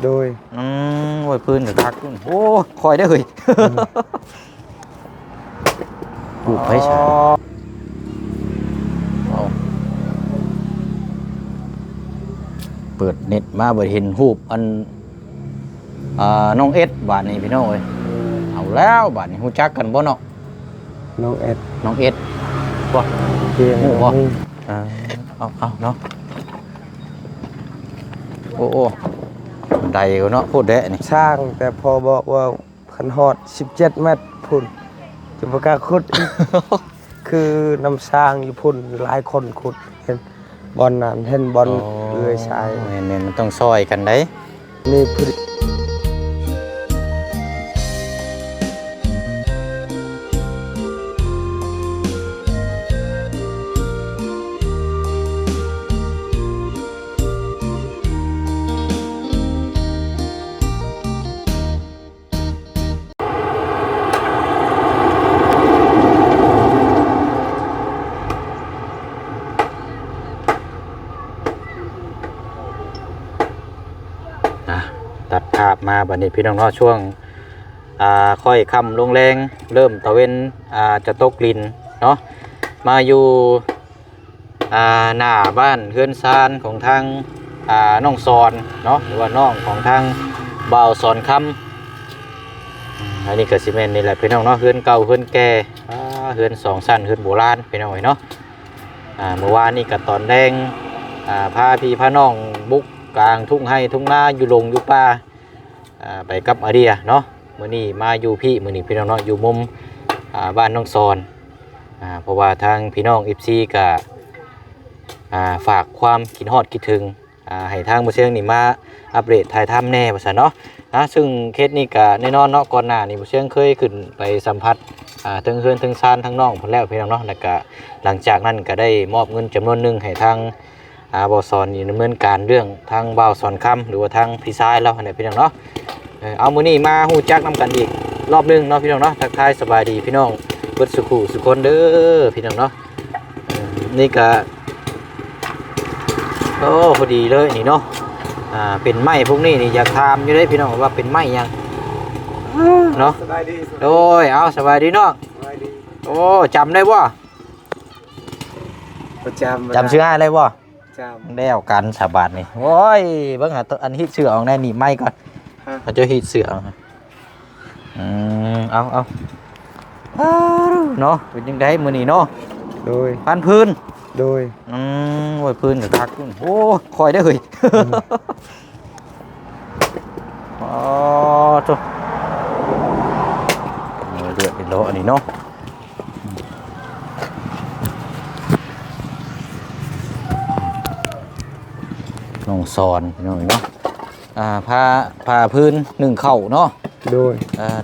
โดยโอ้ยปืนกับคักโอ้คอยได้เลยกูไปใช่เปิดเน็ตมาบ่เห็นรูปอันน้องเอสบาทนี่พี่น้องเอ้ยเอาแล้วบาทนี่ฮู้จักกันบ่เนาะน้องเอ็ดน้องเอสบ่เพียงบ่เอาเนาะโอ้ใดเนาะพูดได้นี่ช่างแต่พอบอกว่าคันฮอด17 เมตรพุ่นจะประกล้าศขุด คือน้ำสร้างอยู่พุ่นหลายคนขุดเห็นบอลนั่นเห็นบอลเอื้อยชายแม่นมันต้องซอยกันได้นี่พุ่นตัดภาพมาบัดนี้พี่น้องเนาะช่วงค่อยค่ำลงแรงเริ่มตะเวนจะตกลินเนาะมาอยู่หน้าบ้านเฮือนซานของทางน้องซอนเนาะหรือว่าน้องของทางบ่าวสอนคำอันนี้ก็ซีเมนนี่แหละพี่น้องเนาะเฮือนเก่าเฮือนแก่เฮือนสองสั้นเฮือนโบราณพี่น้องเนาะเมื่อวานนี่ก็ตอนแดงพาพี่พาน้องบุกกลางทุ่งให้ทุ่งนาอยู่ลงอยู่ป่าไปกับอาเดียเนาะมื้อนี้มาอยู่พี่มื้อนี้พี่น้องเนาะอยู่มุมบ้านน้องซอนเพราะว่าทางพี่น้อง FC ก็ฝากความคิดฮอดคิดถึงให้ทางบ่เชียงนี่มาอัปเดตถ่ายทำแน่ว่าซั่นเนาะซึ่งเคสนี้ก็แน่นอนเนาะก่อนหน้านี้บ่เชียงเคยขึ้นไปสัมผัสทั้งเฮือนทั้งซานทั้งน้องเพิ่นแล้วพี่น้องเนาะแล้วก็หลังจากนั้นก็ได้มอบเงินจำนวนหนึงให้ทางบ่าวสอนนี่ดำเนินการเรื่องทางบ่าวสอนคำหรือว่าทางพี่ชายเราเนี่ยพี่น้องเนาะเอามื้อนี้มาฮู้จักนํกันอีกรอบนึงเนาะพี่น้องเนาะทักทายสบายดีพี่น้องเบิดสุขุสุคนเด้อพี่น้องเนาะนี่ก็โอ้พอดีเลยนี่เนาะเป็นไม้พวกนี้นี่อยากถามอยู่ได้พี่น้องว่าเป็นไม้ยังเนาะสบายดีโอ้ยเอาสบายดีเนาะสบายดีโอ้จำได้บ่จำชื่ออะไรบ่แล้วกันสาบาทนี่โอ้ยเบิ่งหาอันฮิตเสือออกแน่นี่ไม้ก่อนเขาจะฮิตเสือเอาเนาะเป็นยังไงมื้อนี้เนาะโดยพันพื้นโดยโอ้ยพื้นกับคักโอ้คอยได้เลยอ๋อจ้ะเดือดเป็นโลอันนี้เนาะน้องซอนน้อยเนาะผ้าพื้นหนึ่งเข่าเนาะโดย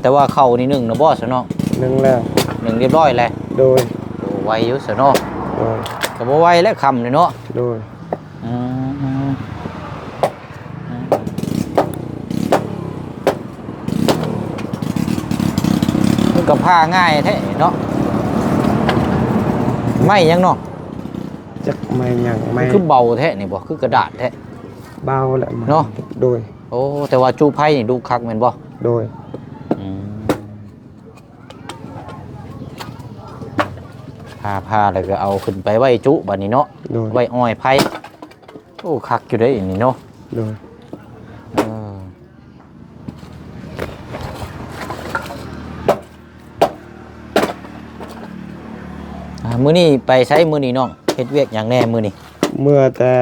แต่ว่าเข่านี่หนึ่งนะบอสเนาะหนึ่งแล้วหนึ่งเรียบร้อยแล้วโดยไวอยู่เนาะแต่ว่าไวและคำเลยเนาะโดยมันก็ผ้าง่ายแท้เนาะไม่ยังเนาะจักไม่ยังไม่คือเบาแท้นี่บ่คือกระดาษแท้เบาแหละเนาะโดยโอ้แต่ว่าจูไพ่นี่ดูคักเหมือนบ่โดยผ้าแล้วก็เอาขึ้นไปไว้จุบัดนี้เนาะไว้อ้อยไผ่โอ้คักอยู่ได้นี่เนาะโดยมื้อนี้ไปใช้มื้อนี้น้องเฮ็ดเวียกอย่างแน่มื้อนี้เมื่อแต่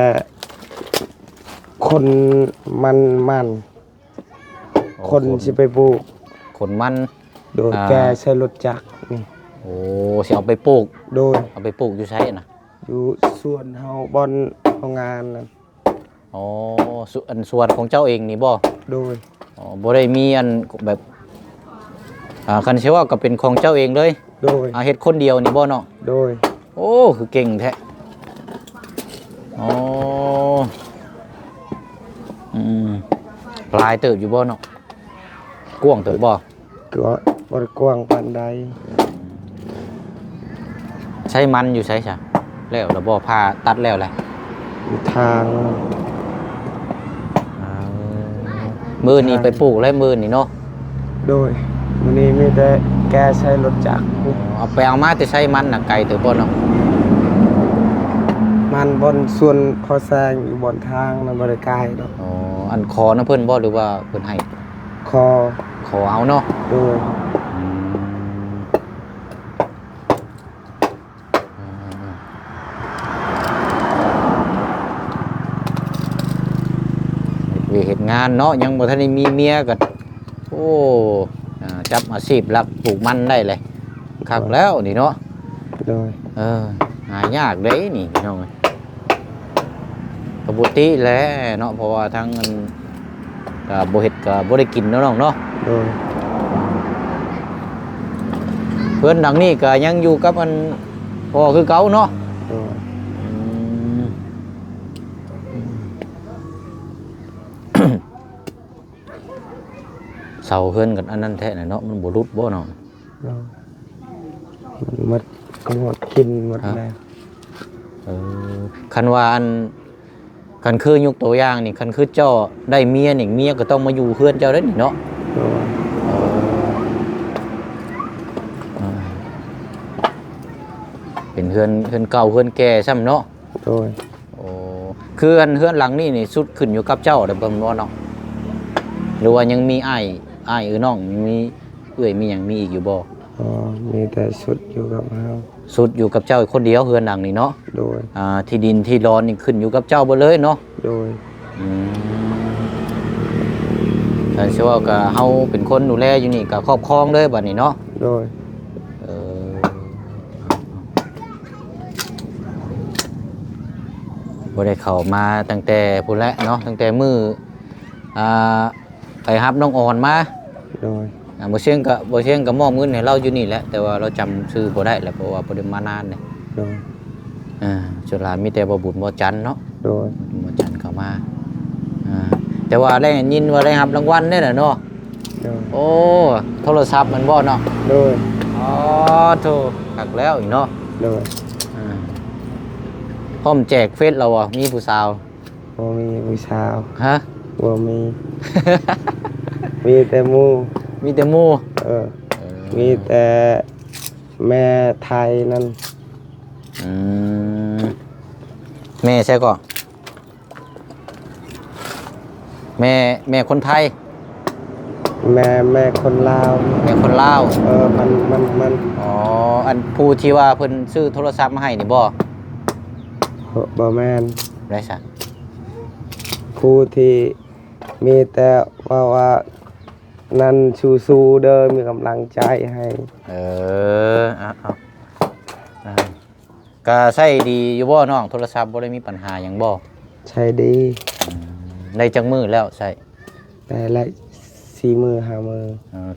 คนมันคนสิไปปลูกคนมันโดยแกใช้รถจักรนี่โอ้สิเอาไปปลูกโดยเอาไปปลูกอยู่ไสน่ะอยู่สวนเฮาบอนเฮางานนั่นอ๋อส่วนของเจ้าเองนี่บ่โดยอ๋อบ่ได้มีอันแบบคันสิว่าก็เป็นของเจ้าเองเลยโดยเฮ็ดคนเดียวนี่บ่เนาะโดยโอ้คือเก่งแท้อ๋อลายเติบอยู่บ่เนาะกว้างเติบบ่ก็บ่ได้กว้างปานใดใช้มันอยู่ใช้ซะแล้วบ่ผ้าตัดแล้วแหละอยู่ทาง มื้อนี้ไปปลูกแล้วมื้อนี้เนาะ โดยมื้อนี้มีแต่แกใช้รถจักร เอาไปเอามาแต่ใช้มันน่ะไกลตัวบ่เนาะ มันบนส่วนพอแซงอยู่บนทางนำบริการเนาะ อ๋ออันขอนะเพิ่นบ่หรือว่าเพิ่นให้ คอ ขอเอาเนาะ โดย เฮ็ดงานเนาะยังบ่ทันได้มีเมียก็โอ้จับอาชีพหลักปลูกมันได้เลยคักแล้วนี่เนาะ โดย หายากเด้นี่พี่น้องปกติแหละเนาะเพราะว่าทั้งมันก็บ่เฮ็ดก็บ่ได้กินเนาะน้องเนาะ โดย เพื่อนดังนี้ก็ยังอยู่กับอันพ่อคือเก่าเนาะ โดย เสาเพื่อนกันอันนั้นแท้น่ะเนาะมันบ่รุดบ่เนาะ โดยมันหมดกินหมดแล้ว คันว่าอันคันคือยกตัวอย่างนี่คันคือเจ้าได้เมียนี่เมียก็ต้องมาอยู่เพื่อนเจ้าเด้นี่เนาะ โดย เป็นเพื่อนเก่าเพื่อนแก่ซ้ำเนาะ โดย โอ้คืออันเพื่อนหลังนี่นี่สุดขึ้นอยู่กับเจ้าเด้อบ่แม่นเนาะหรือว่ายังมีอ้ายน้องยังมีเอื้อยมีหยังมีอีกอยู่บ่ อ๋อมีแต่ชุดอยู่กับเรา สุดอยู่กับเจ้าคนเดียวเพื่อนหลังนี่เนาะ โดย ที่ดินที่ร้อนนี่ขึ้นอยู่กับเจ้าเบ่เลยเนาะ โดย แต่เชื่อว่าก็เฮาเป็นคนดูแลอยู่นี่ก็ครอบครองเลยบัดนี้เนาะ โดย บ่ได้เข้ามาตั้งแต่พุ่นแหละเนาะตั้งแต่มื้อไปรับน้องอ่อนมา โดย บ่เชียงก็มอบเงินให้เราอยู่นี่แหละแต่ว่าเราจำชื่อบ่ได้แหละเพราะว่าบ่ได้มานานเนี่ย โดย ส่วนหลานมีแต่บ่บุญบ่จันทร์เนาะ โดย บ่จันทร์เข้ามาแต่ว่าได้ยินว่าได้รับรางวัลเนี่ยแหละเนาะ โดย โอ้โทรศัพท์มันบ่เนาะ โดย อ๋อโธ่คักแล้วอีกเนาะ โดย พร้อมแจกเฟซเราอ่ะมีผู้สาว บ่มีผู้สาว ฮะ บ่มี มีแต่หมู่ มีแต่หมู่ มีแต่แม่ไทยนั่น แม่ใช่ก่อนแม่คนไทย แม่คนลาว แม่คนลาว มัน อ๋ออันผู้ที่ว่าเพิ่นซื้อโทรศัพท์มาให้นี่บ่ บ่แม่น ได้ซะ ผู้ที่มีแต่ว่านั่นสู้ๆเด้อมีกำลังใจให้ ก็ใช้ดีอยู่บ่น้องโทรศัพท์บ่ได้มีปัญหาหยังบ่ ใช้ดี ได้จักมื้อแล้วใช่ แต่ละ4 มือ5 มือ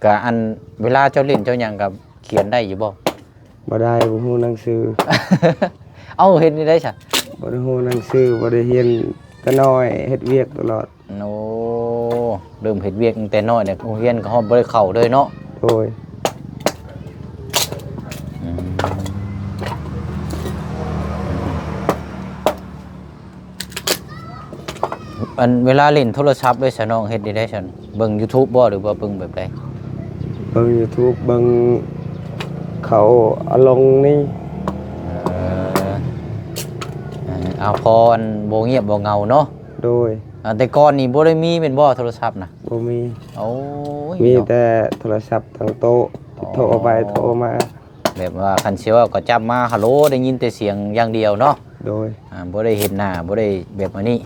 ก็อันเวลาเจ้าเล่นเจ้าหยังก็เขียนได้อยู่บ่ บ่ได้บ่ฮู้หนังสือ เอ้าเฮ็ดนี่ได้ซะ บ่ได้ฮู้หนังสือบ่ได้เรียนแต่น้อยเฮ็ดเวียกตลอด โอ้เริ่มเฮ็ดเวียกตั้งแต่น้อยเนี่ยโรงเรียนก็ฮอดบ่ได้เข้าเลยเนาะ โดย อันเวลาเล่นโทรศัพท์ด้วยซะน้องเฮ็ดได้ซั่นเบิ่ง YouTube บ่หรือว่าเบิ่งแบบใด เบิ่ง YouTube เบิ่งเขาเอาลงนี่ เอาพออันบ่เงียบบ่เหงาเนาะ โดย แต่ก่อนนี่บ่ได้มีเป็นบ่โทรศัพท์น่ะ บ่มี โอ้ย มีแต่โทรศัพท์ทางโต๊ะโทรไปโทรมา แบบว่าคันเสียว่าก็จับมาฮัลโหลได้ยินแต่เสียงอย่างเดียวเนาะ โดย บ่ได้เห็นหน้าบ่ได้แบบอันนี้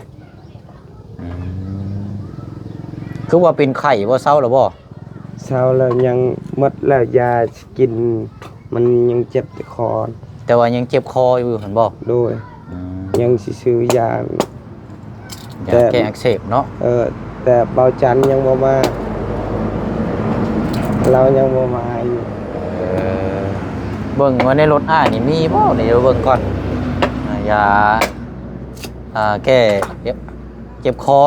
คือว่าเป็นไข้บ่เซาแล้วบ่ เช้าแล้วยังหมดแล้วยากินมันยังเจ็บที่คอ แต่ว่ายังเจ็บคออยู่หั่นบ่ โดยยังสิซื้อยา อยากแก้อักเสบเนาะ แต่เบาจันยังบ่มาเรายังบ่มาอยู่ เบิ่งว่าในรถนี่มีบ่เดี๋ยวเบิ่งก่อนยาแก้เจ็บคอ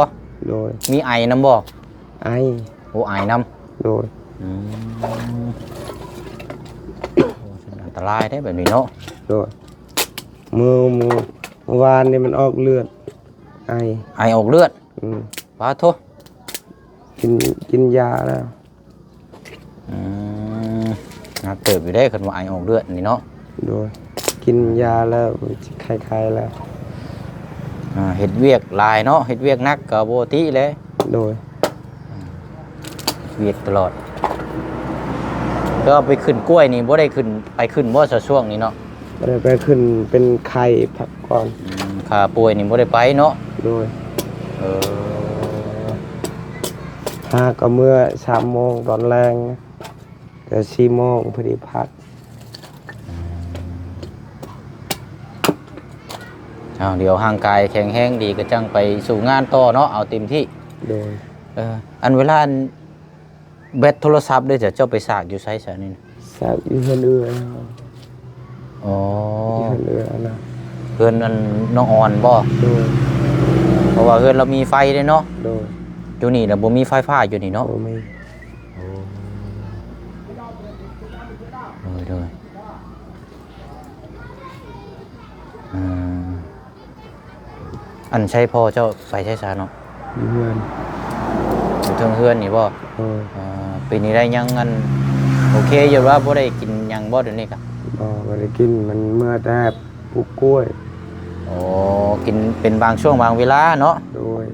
โดย มีไอน้ำบ่ ไอ โอ้ไอน้ำ โดย อันตรายได้แบบนี้เนาะ โดยมือวานนี่มันออกเลือดไอ ไอออกเลือดป้าโท ย กินยาแล้ว นักเติบอยู่ได้คันว่าไอออกเลือดนี่เนาะโดยกินยาแล้วคล้ายๆแล้วเฮ็ดเวียกหลายเนาะเฮ็ดเวียกนักก็ปกติเลยโดยเวียกตลอดก็ไปขึ้นกล้วยนี่บ่ได้ขึ้นไปขึ้นบ่ซะช่วงนี้เนาะบ่ได้ไปขึ้นเป็นไข้พักก่อนขาป่วยนี่บ่ได้ไปเนาะโดยหาก็เมื่อ3 โมงตอนแรงแต่4 โมงพอดีพักเดี๋ยวห่างกายแข็งแรงดีก็จังไปสู่งานต่อเนาะเอาเต็มที่โดยอันเวลาแบตโทรศัพท์ได้จะเจ้าไปสากอยู่ไสซะนี่สากอยู่เฮือนเอื้ออ๋อเฮือนเอื้อนะเฮือนอันน้องอ่อนบ่โดยเพราะว่าเฮือนเรามีไฟเด้เนาะโดยอยู่นี่น่ะบ่มีไฟฟ้าอยู่นี่เนาะบ่มีโดยอันใช้พ่อเจ้าไปใช้ซาเนาะเฮือนอยู่เทิงเฮือนนี่บ่ปีนี้ได้ยังอันโอเคอยู่ว่าบ่ได้กินยังบ่เดี๋ยวนี้ก็บ่ได้กินมันเมื่อแต่ปลูกกล้วยกินเป็นบางช่วงบางเวลาเนาะโดย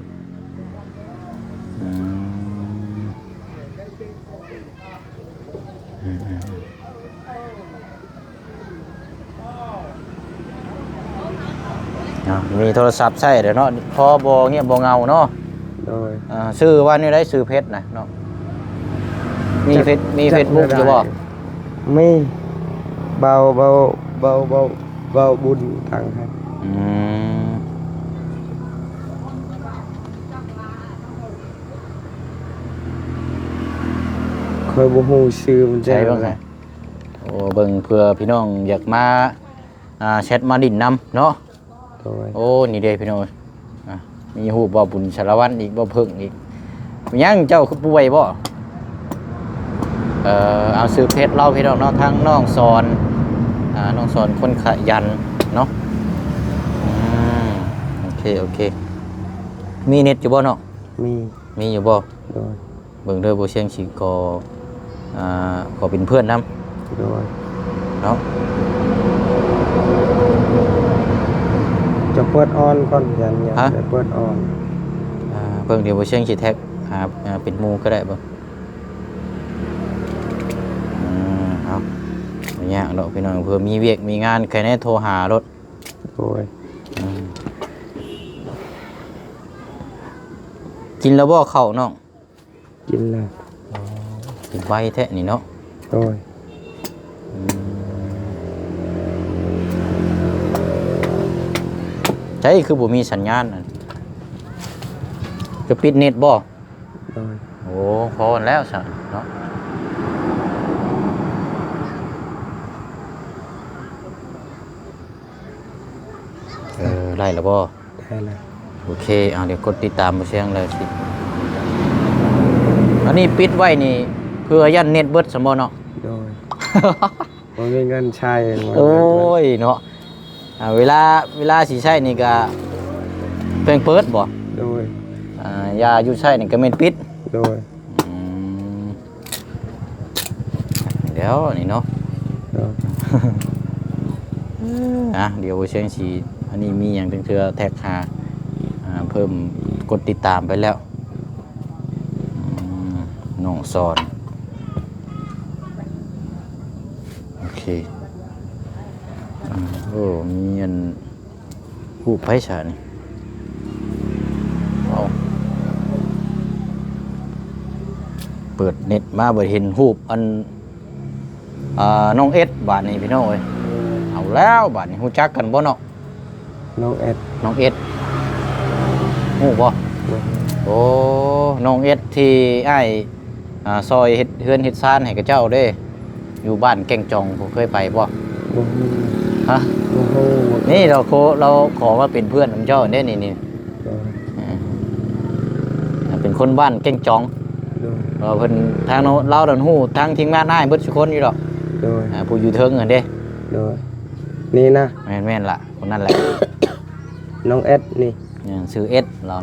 มีโทรศัพท์ใช้เดี๋ยวเนาะพอบ่เงียบบ่เงาเนาะโดยชื่อว่านี่ได้ชื่อเพชรนะเนาะมีเฟซบุ๊กอยู่บ่ไม่เบาบุญทางครับเคยบ่ฮู้ชื่อมันใช่บ่ไงเบิ่งเพื่อพี่น้องอยากมาแชทมาดินนำเนาะนี่เด้พี่น้องมีฮู้บ่บุญสารวัตรอีกบ่เพิ่งอีกยังเจ้าคือป่วยบ่เอาซื้อเพชรเล่าพี่น้องเนาะทั้งน้องสอนน้องสอนคนขยันเนาะโอเคมีเน็ตอยู่บ่เนาะมีอยู่บ่เบิ่งเด้อบ่เชียงสิขอเป็นเพื่อนนำเนาะจะเปิดออนก่อนยันจะเปิดออนเบิ่งเดี๋ยวบ่เชียงสิแท็กเป็นหมู่ก็ได้บ่เอาบ่ยากดอกพี่น้องเพื่อมีเวียกมีงานใครแน่โทรหารถโอ้ยกินแล้วบ่เข้าน้องกินแล้วกินไวแท้นี่เนาะโอ้ยใช่คือบ่มีสัญญาณจะปิดเน็ตบ่โอ้พอแล้วซะเนาะไล่แล้วบ่ได้แล้วโอเคเดี๋ยวกดติดตามบ่เชียงเลยสิอันนี้ปิดไว้นี่เพื่อยันเน็ตเบิดซั่นบ่เนาะโดยบ่มีเงินใช้โอ้ยเนาะเวลาสิใช้นี่ก็เพิ่งเปิดบ่โดยยาอยู่ใช้นี่ก็แม่นปิดโดยเดี๋ยวนี่เนาะเดี๋ยวเชียงสีอันนี้มีอย่างเทื่อแท็กหาเพิ่มกดติดตามไปแล้วน้องสอนโอเคมีอันผู้ไพศาลเปิดเน็ตมาเห็นรูปอันน้องเอสบาทนี้พี่น้องเอ้ยเอาแล้วบาทนี้ฮู้จักกันบ่เนาะน้องเอสฮู้บ่โอ้น้องเอสที่อ้ายซอยเฮ็ดเฮือนเฮ็ดซ่านให้กับเจ้าเด้อยู่บ้านแก่งจองผมเคยไปบ่ฮะนี่เราขอว่าเป็นเพื่อนของเจ้าเด้นี่เป็นคนบ้านแก่งจองเพิ่นทางเราดันฮู้ทางทีมงานอ้ายเบิดทุกคนอยู่ดอกผู้อยู่เทิงนั่นเด้นี่นะแม่นล่ะคนนั้นแหละน้องเอสนี่ชื่อเอสเรา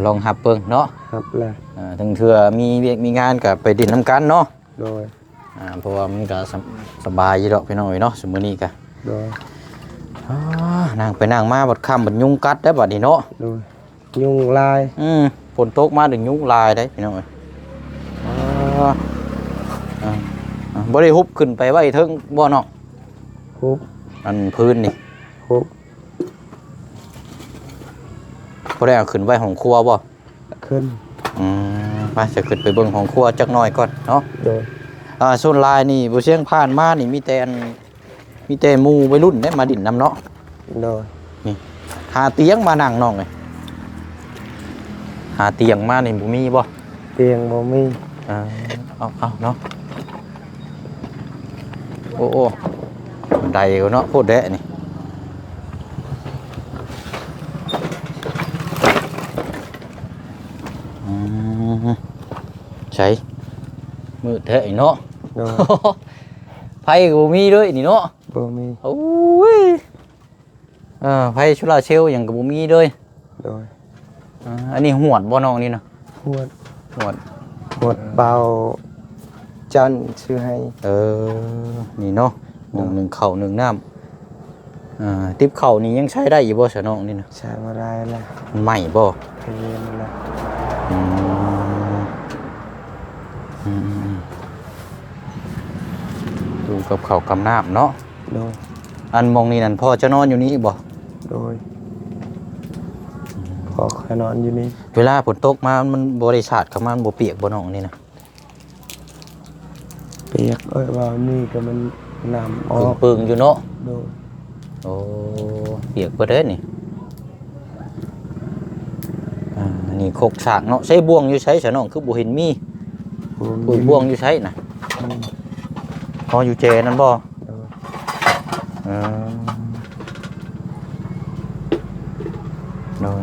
ลองหับเบิ่งเนาะ ครับแล้ว ถึงเทื่อมีเวียกมีงานก็ไปดินน้ำกันเนาะ โดย เพราะว่ามันก็สบายอยู่ดอกพี่น้อยเนาะสมมื้อนี้ก็ โดย นั่งไปนั่งมาบัดค่ำบัดยุงกัดได้บัดนี้เนาะ โดยยุงลาย ฝนตกมาถึงยุงลายได้พี่น้อยบ่ได้ฮุบขึ้นไปไว้เทิงบ่เนาะ ฮุบ อันพื้นนี่ ฮุบ บ่ได้เอาขึ้นไว้ห้องครัวบ่ ขึ้น ไปจะขึ้นไปเบิ่งห้องครัวจักหน่อยก่อนเนาะ โดย ส่วนลายนี่บ่เชียงผ่านมานี่มีแต่หมู่วัยรุ่นได้มาดินนำเนาะ โดย นี่หาเตียงมานั่งน้องเลยหาเตียงมานี่บ่มีบ่ เตียงบ่มี เอาเนาะโอ้บันไดเนาะโคตรแดะนี่ใช่มืดแท้อีเนาะ โดย ไฟก็บ่มีเลยนี่เนาะ บ่มี โอ้ยไฟชุลาเชลอย่างกับบ่มีเลย โดย อันนี้หวดบ่น้องนี่นะ หวด หวด หวดเบาจันชื่อให้ นี่เนาะหนึ่งเข่าหนึ่งน้ำติ๊บเข่านี่ยังใช้ได้อยู่บ่สะน้องนี่นะ ใช้มาได้แล้ว มันใหม่บ่ เรียนแล้ว ดูกับเข่ากำน้ำเนาะ โดย อันมองนี่นั่นพ่อจะนอนอยู่นี่บ่ โดยพอคอยนอนอยู่นี่ เวลาฝนตกมามันบริษัทเข้ามามันบ่เปียกบ่น้องนี่นะ เปียกว่านี่ก็มันน้ำออก ปึงๆอยู่เนาะ โดย โอ้เปียกบ่เด้นี่นี่โคกสากเนาะใช้บ่วงอยู่ใช้ซะน้องคือบ่เห็นมีปุ๋ยบ่วงอยู่ใช้น่ะพออยู่เจนั่นบ่โดน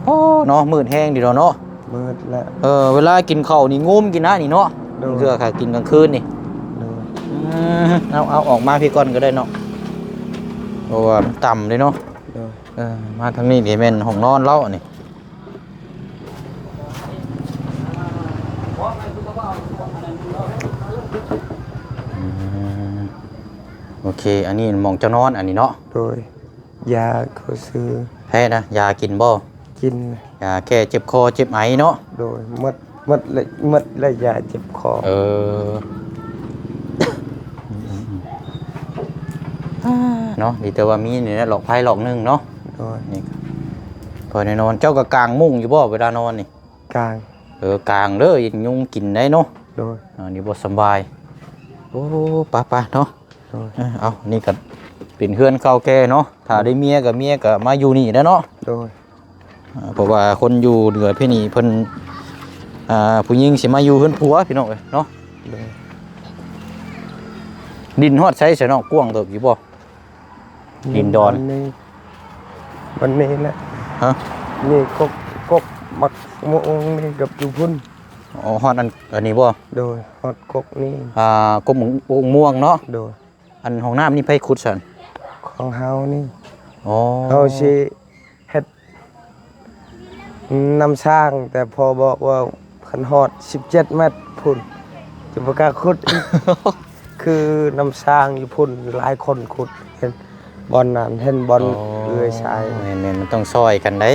โอ้เนาะมืดแห้งดีเนาะ มืดแล้ว เวลากินข้าวนี่งุ้มกินนะนี่เนาะเพื่อค่ะกินกลางคืนนี่ โดย เอาออกมาพี่ก่อนก็ได้เนาะเพราะว่ามันต่ำเลยเนาะ โดย มาทางนี้นี่เป็นห้องนอนเล่านี่โอเคอันนี้มองเจ้านอนอันนี้เนาะ โดยยาเขาซื้อ แพ้นะยากินบ่ กิน ยาแก้เจ็บคอเจ็บไอเนาะ โดยมัดและยาเจ็บคอ เนาะดีแต่ว่ามีนี่นะหลอกไพ่หลอกนึ่งเนาะ โดย นี่พอในนอนเจ้าก็กางมุ้งอยู่บ่เวลานอนนี่ กลาง กางเด้อยุงกินได้เนาะ โดย นี่บ่สบายโอ้ป่ะเนาะ โดย เอานี่ก็เป็นเพื่อนเก่าแก่เนาะถ้าได้เมียก็มาอยู่นี่แล้วเนาะ โดย เพราะว่าคนอยู่เหนือพี่นี่เพิ่นผู้หญิงสิมาอยู่เพิ่นผัวพี่น้องเอ้ยเนาะ โดย ดินฮอดใช้เสียน้องกว้างเติบอยู่บ่ ดินดอน วันนี้แหละ ฮะ นี่กกมักมงนี่กับอยู่พุ่น อ๋อฮอดอันนี้บ่ โดยฮอดกกนี่ กบม่วงเนาะ โดย อันห้องน้ำนี่ไผขุดซั่น ของเฮานี่ อ๋อ เฮาสิเฮ็ดนำสร้างแต่พอบอกว่าคันฮอด17 เมตรพุ่นจะบ่กล้าขุดอีก คือนำสร้างอยู่พุ่นหลายคนขุดเห็นบอลนั่นเห็นบอลเลื่อยชาย แม่นๆมันต้องซอยกันได้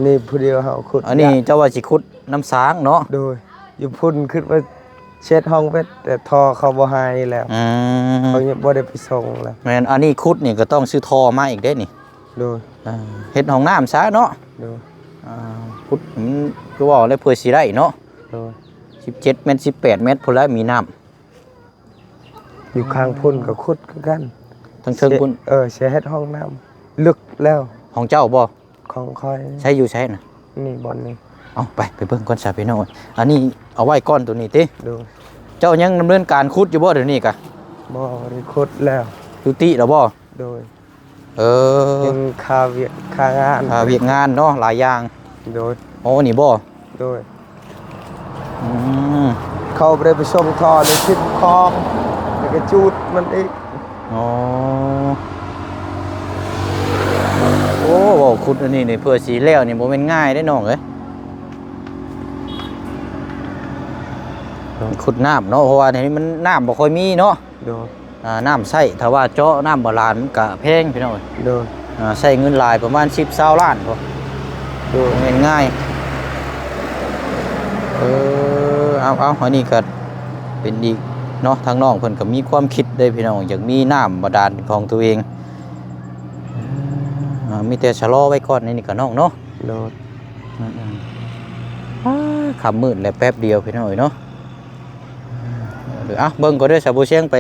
นี่ผู้เดียวเฮาขุด อันนี้เจ้าว่าสิขุดน้ำสางเนาะ โดยอยู่พุ่นขึ้นมาเช็ดห้องเวทแต่ทอเขาบ่ให้แล้วเขายังบ่ได้ไปส่งแล้ว แม่นอันนี้ขุดนี่ก็ต้องซื้อทอมาอีกเด้นี่ โดย เฮ็ดห้องน้ำซะเนาะ โดย ขุดมันคือว่าเลยเพื่อสิได้เนาะ โดย 17 เมตร 18 เมตรพุ่นแล้วมีน้ำ อยู่ข้างพุ่นก็ขุดคือกัน ทั้งเทิงพุ่น เสียเฮ็ดห้องน้ำลึกแล้ว ของเจ้าบ่ ของคอย ใช้อยู่ใช้น่ะ นี่บอลนี่ เอาไปเบิ่งก่อนซะพี่น้องอันนี้เอาไว้ก้อนตัวนี้ติ โดย เจ้ายังดำเนินการขุดอยู่บ่เดี๋ยวนี้กะ บ่ได้ขุดแล้ว ยุติแล้วบ่ โดย ยัง ค่าเวียกค่างาน เวียกงานเนาะหลายอย่าง โดย โอ้นี่บ่ โดย อืม เขาบ่ได้ไปส่งท่อเลยคิดคลองแล้วก็จูดมันอีก อ๋อโอ้บ่ขุดอันนี้นี่เพื่อสิแล้วนี่บ่แม่นง่ายเด้น้องเอ้ย ขุดน้ำเนาะเพราะว่าในนี้มันน้ำบ่ค่อยมีเนาะ โดย น้ำใส่ถ้าว่าเจาะน้ำบาดาลมันก็แพงพี่น้อง โดย ใส่เงินหลายประมาณ10-20ล้านพอ โดย เงินง่ายเอาอันนี้ก็เป็นอีกเนาะทางน้องเพิ่นก็มีความคิดได้พี่น้องอยากมีน้ำบาดาลเป็นของตัวเองมีแต่ชะลอไว้ก่อนนี่ก็น้องเนาะ โดย ขับมืดแล้วแป๊บเดียวพี่น้อยเนาะเดี๋ยวเบิ่งก็ได้สาบูเชียงไป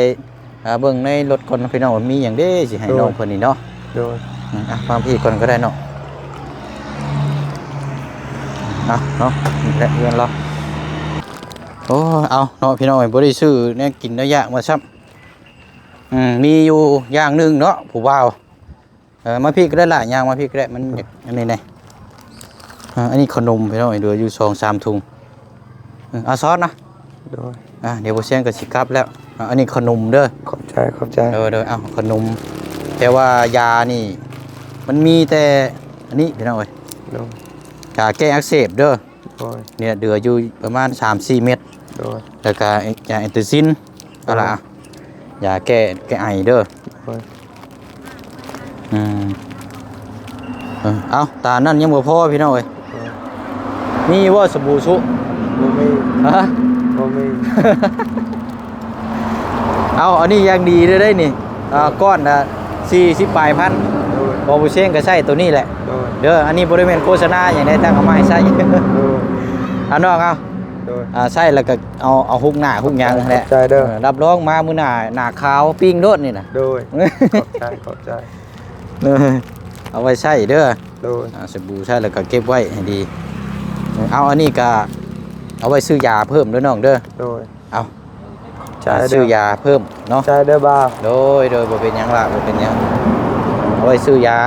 เบิ่งในรถก่อนพี่น้องมีอย่างเด้สิให้น้องเพิ่นนี่เนาะ โดย ฟังพี่ก่อนก็ได้เนาะเนาะนี่แหละเพื่อนเราโอ้เอาเนาะพี่น้องบ่ได้ซื้อเนี่ยกินเนื้อย่างมาซ้ำมีอยู่อย่างหนึงเนาะผู้บ่าวมาพี่ก็ได้ล่ะย่างมาพี่ก็ได้มันอันนี้อันนี้ขนมพี่น้องเหลืออยู่2-3 ถุงเอาซอสนะ โดย เดี๋ยวบ่เชียงก็สิกลับแล้วอันนี้ขนมเด้อ ขอบใจ เด้อเอาขนมแต่ว่ายานี่มันมีแต่อันนี้พี่น้องเอ้ย โดย ยาแก้อักเสบเด้อ โดย เนี่ยเหลืออยู่ประมาณ 3-4 เม็ด โดย แล้วก็ยาแอนติซินเอาล่ะยาแก้ไอเด้อ โดย เอาตานั่นยังบ่พอพี่น้องเอ้ยมีว่าสบู่ชุ บ่มี ฮะ บ่มี เอาอันนี้ยังดีเลยได้นี่ก้อนละ40 ปลายพัน โดย บอบูเชงก็ใช้ตัวนี้แหละ โดย เด้ออันนี้บริเวณโฆษณาอย่างได้ตั้งเอาไม้ใช้ โดย เอาน้องเอา โดย ใช้แล้วก็เอาหุกหน้าหุกยางนั่นแหละ ใจเด้อ รับรองมามื้อหน้าขาวปิ้งโดดนี่น่ะ โดยขอบใจ เอาไว้ใช้เด้อ โดย สบู่ใช้แล้วก็เก็บไว้ให้ดีเอาอันนี้ก็เอาไว้ซื้อยาเพิ่มเด้อน้องเด้อ โดย เอา ใจ ซื้อยาเพิ่มเนาะ ใจเด้อบ่าว โดยบ่เป็นหยังล่ะบ่เป็นหยังเอาไว้ซื้อยา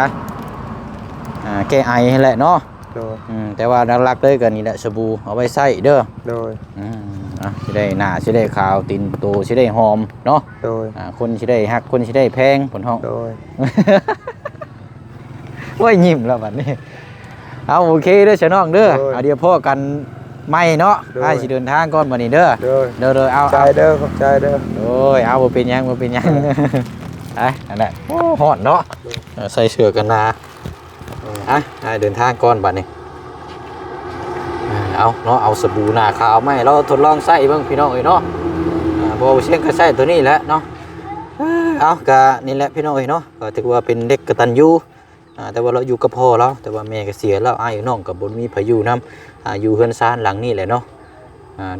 แก้ไอให้แหละเนาะ โดย แต่ว่าหลักๆเลยก็นี่แหละสบู่เอาไว้ใส่เด้อ โดย สิได้หน้าสิได้ขาวตีนโตสิได้หอมเนาะ โดย คนสิได้ฮักคนสิได้แพงผลห้อง โดย ว่ายิ้มแล้วบัดนี้เอาโอเคเด้อเจ้าน้องเด้อเอาเดี๋ยวพ่อกันไม่เนาะให้สิเดินทางก่อนบัดนี้เด้อ โดย เด้อเอา ใจเด้อขอบใจเด้อ โอ้ยเอาบ่เป็นหยังบ่เป็นหยังไอ้นั่นแหละโอ้ฮ้อนเนาะใส่เสื้อกันหนาให้เดินทางก่อนบัดนี้เอาเนาะเอาสบู่หน้าขาวไหมเราทดลองใส่เบิ่งพี่น้องเอ้ยเนาะบ่เชียงก็ใส่ตัวนี้แหละเนาะเอาก็นี่แหละพี่น้องเอ้ยเนาะก็ถือว่าเป็นเด็กกตัญญูแต่ว่าเราอยู่กับพ่อเราแต่ว่าแม่ก็เสียแล้วอ้ายน้องก็บ่มีไผอยู่นำอยู่เฮือนซ่านหลังนี่แหละเนาะ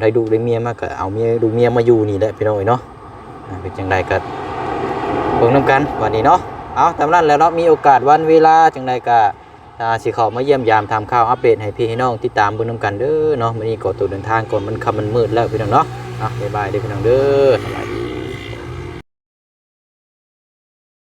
ได้ลูกได้เมียมาก็เอาเมียลูกเมียมาอยู่นี่แหละพี่น้องเอ้ยเนาะเป็นจังไดก็เบิ่งนำกันวันนี้เนาะเอาตามนั้นแล้วเนาะมีโอกาสวันเวลาจังไดก็สิเข้ามาเยี่ยมยามทำข่าวอัปเดตให้พี่ให้น้องติดตามเบิ่งนำกันเด้อเนาะมื้อนี้ก็ตัวเดินทางก่อนมันค่ำมันมืดแล้วพี่น้องเนาะบ๊ายบายเด้อพี่น้องเด้อสบายดี